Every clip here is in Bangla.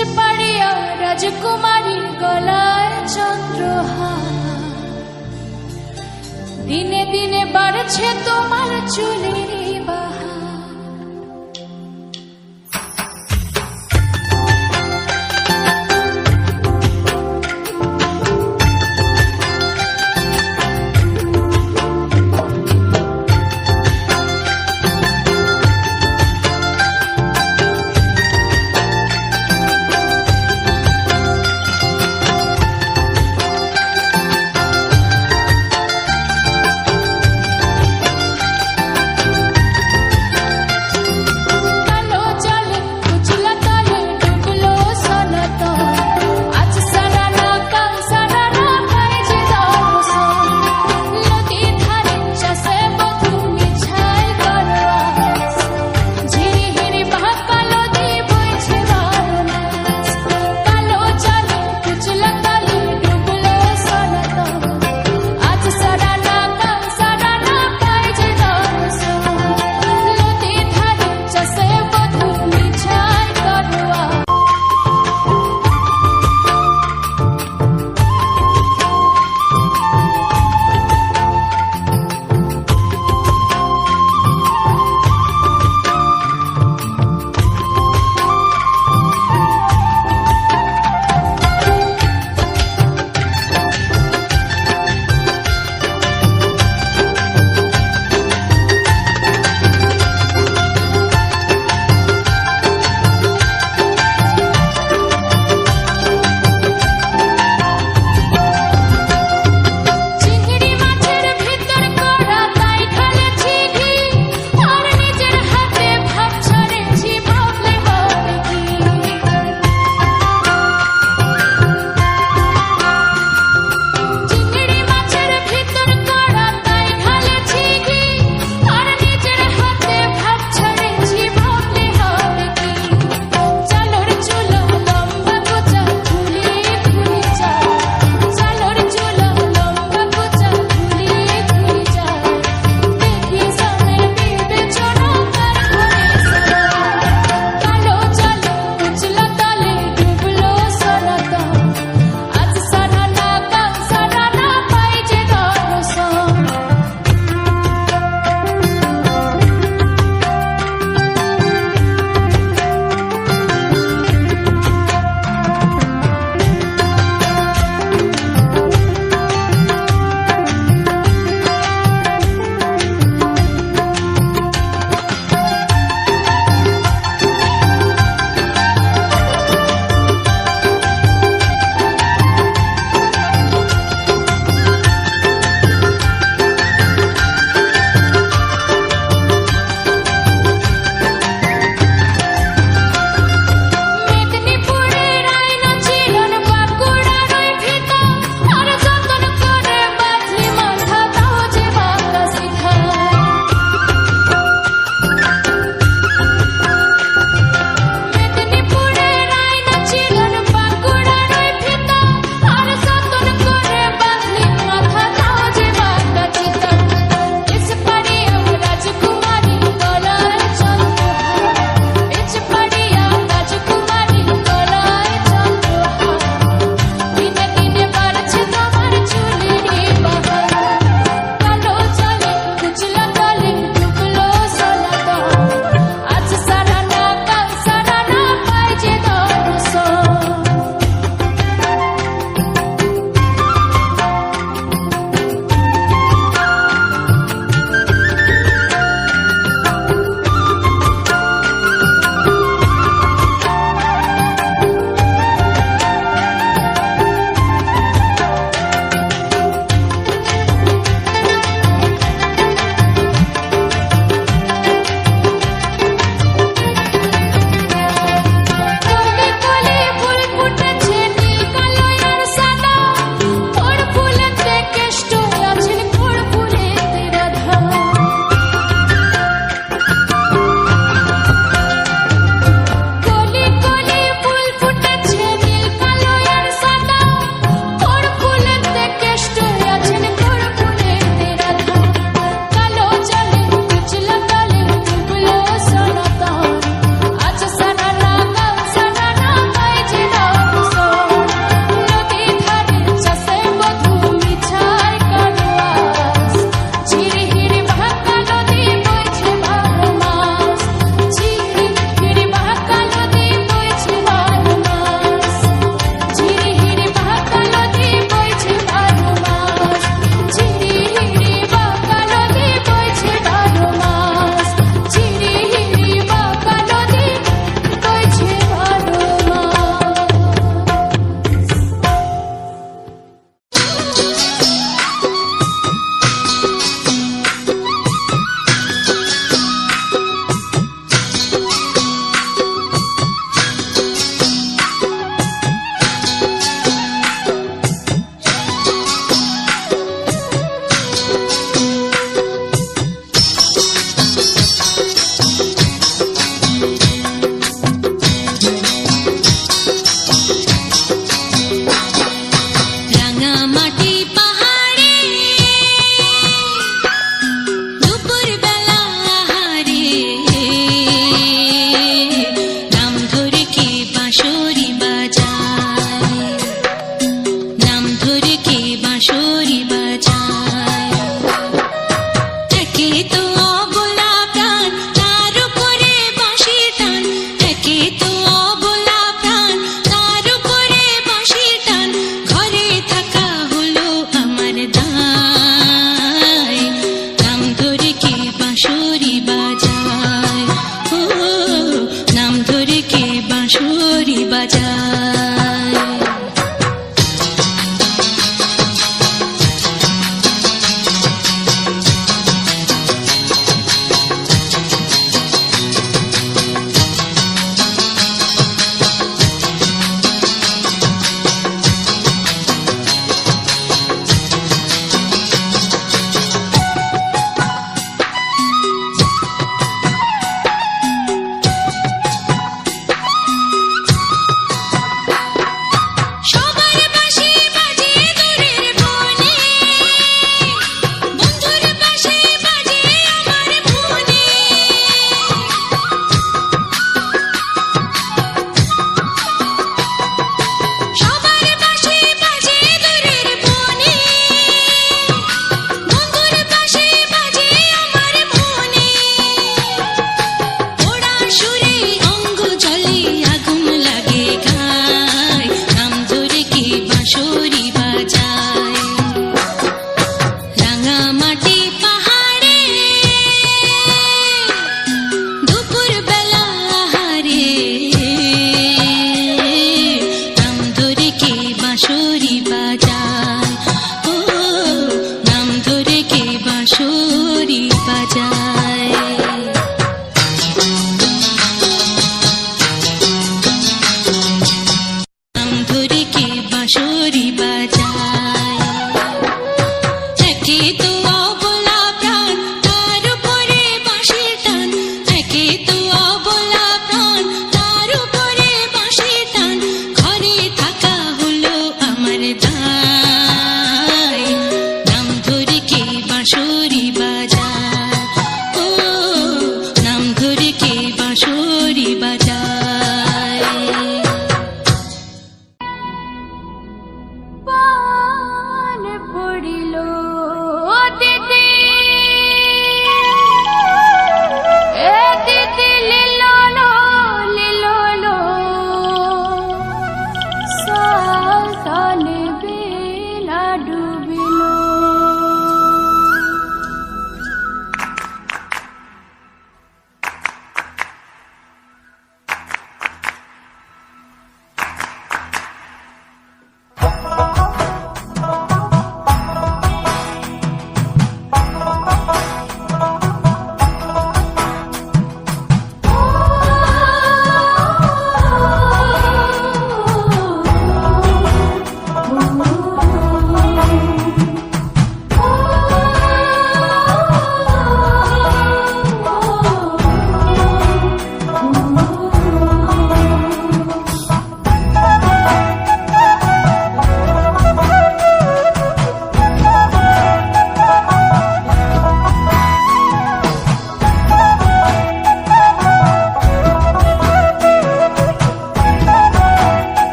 পাড়িয়া রাজকুমারীর গলায় চন্দ্রহার। দিনে দিনে বাড়ছে তোমার চুলের বাহার।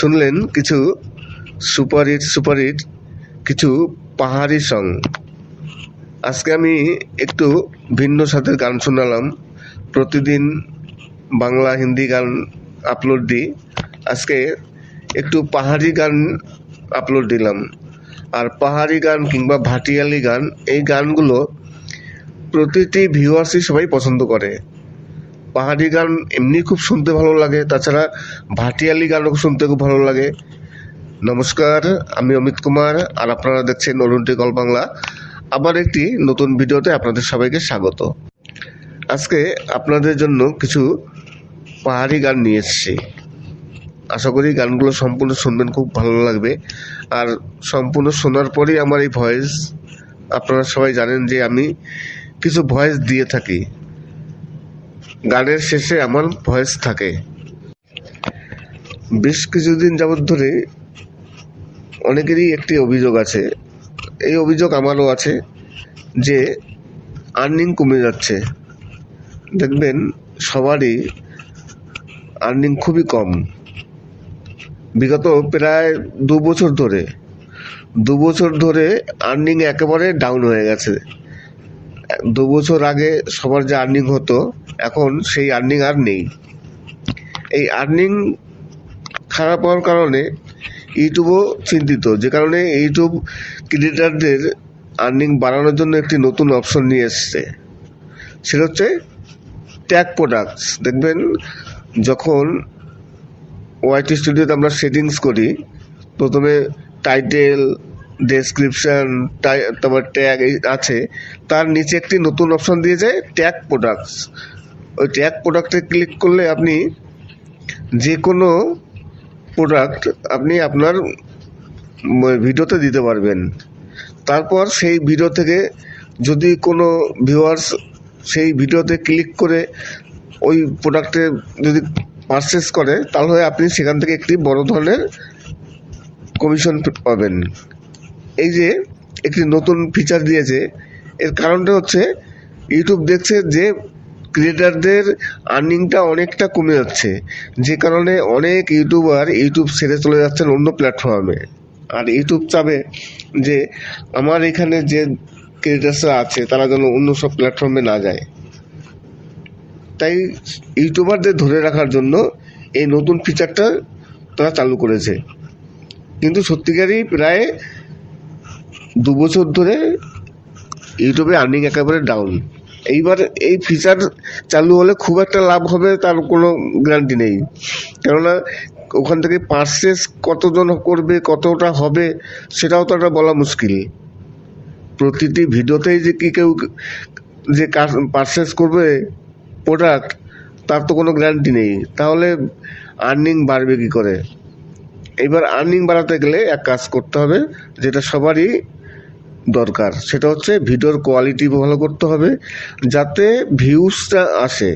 শুনলেন কিছু সুপারহিট কিছু পাহাড়ি সং। আজকে আমি একটু ভিন্ন স্বাদের গান শোনালাম। প্রতিদিন বাংলা হিন্দি গান আপলোড দিই, আজকে একটু পাহাড়ি গান আপলোড দিলাম। আর পাহাড়ি গান কিংবা ভাটিয়ালি গান, এই গানগুলো প্রতিটি ভিউয়ার্সই সবাই পছন্দ করে। পাহাড়ি গান এমনি খুব শুনতে ভালো লাগে, তাছাড়া ভাটিয়ালি গানও শুনতে খুব ভালো লাগে। নমস্কার, আমি অমিত কুমার, আর আপনারা দেখছেন অরুণ টেকল বাংলা। আবার একটি নতুন ভিডিওতে আপনাদের সবাইকে স্বাগত। আজকে আপনাদের জন্য কিছু পাহাড়ি গান নিয়ে এসেছি। আশা করি গানগুলো সম্পূর্ণ শুনবেন, খুব ভালো লাগবে। আর সম্পূর্ণ শোনার পরেই আমার এই ভয়েস, আপনারা সবাই জানেন যে আমি কিছু ভয়েস দিয়ে থাকি, গানের শেষে আমার ভয়েস থাকে। বেশ কিছুদিন যাবৎ ধরে অনেকেরই একটি অভিযোগ আছে, এই অভিযোগ আমারও আছে, যে আর্নিং কমে যাচ্ছে। দেখবেন সবারই আর্নিং খুবই কম। বিগত প্রায় 2 বছর ধরে আর্নিং একেবারে ডাউন হয়ে গেছে। 2 বছর আগে সবার যে আর্নিং হতো, এখন সেই আর্নিং আর নেই। এই আর্নিং খারাপ হওয়ার কারণে ইউটিউবও চিন্তিত, যে কারণে ইউটিউব ক্রিয়েটারদের আর্নিং বাড়ানোর জন্য একটি নতুন অপশন নিয়ে এসছে। সেটা হচ্ছে ট্যাগ প্রোডাক্টস। দেখবেন যখন ওয়াইটি স্টুডিওতে আমরা সেটিংস করি, প্রথমে টাইটেল, ডেসক্রিপশন, তারপর ট্যাগ আছে, তার নিচে একটি নতুন অপশন দিয়ে যায় ট্যাগ প্রোডাক্টস। ওই ট্যাগ প্রোডাক্টে ক্লিক করলে আপনি যে কোনো প্রোডাক্ট আপনি আপনার ভিডিওতে দিতে পারবেন। তারপর সেই ভিডিও থেকে যদি কোনো ভিউয়ার্স সেই ভিডিওতে ক্লিক করে ওই প্রোডাক্টে যদি পারচেস করে, তাহলে আপনি সেখান থেকে একটি বড় ধরনের কমিশন পাবেন। এই যে একটি নতুন ফিচার দিয়েছে, এর কারণটা হচ্ছে ইউটিউব দেখছে যে ক্রিয়েটারদের আর্নিংটা অনেকটা কমে যাচ্ছে, যে কারণে অনেক ইউটিউবার ইউটিউব ছেড়ে চলে যাচ্ছেন অন্য প্ল্যাটফর্মে। আর ইউটিউব চাবে যে আমার এখানে যে ক্রিয়েটার্সরা আছে তারা যেন অন্য সব প্ল্যাটফর্মে না যায়। তাই ইউটিউবারদের ধরে রাখার জন্য এই নতুন ফিচারটা তারা চালু করেছে। কিন্তু সত্যিকারই প্রায় 2 বছর ধরে ইউটিউবে আর্নিং একেবারে ডাউন। এইবার এই ফিচার চালু হলে খুব একটা লাভ হবে তার কোনো গ্যারান্টি নেই, কেননা ওখান থেকে পারচেস কতজন করবে, কতটা হবে, সেটাও তো একটা বলা মুশকিল। প্রতিটি ভিডিওতেই যে কি কেউ যে পারচেস করবে প্রোডাক্ট, তার তো কোনো গ্যারান্টি নেই। তাহলে আর্নিং বাড়বে কি করে? এবার আর্নিং বাড়াতে গেলে এক কাজ করতে হবে, যেটা সবারই দরকার, সেটা হচ্ছে ভিডিওর কোয়ালিটি ভালো করতে হবে, যাতে ভিউজটা আসে।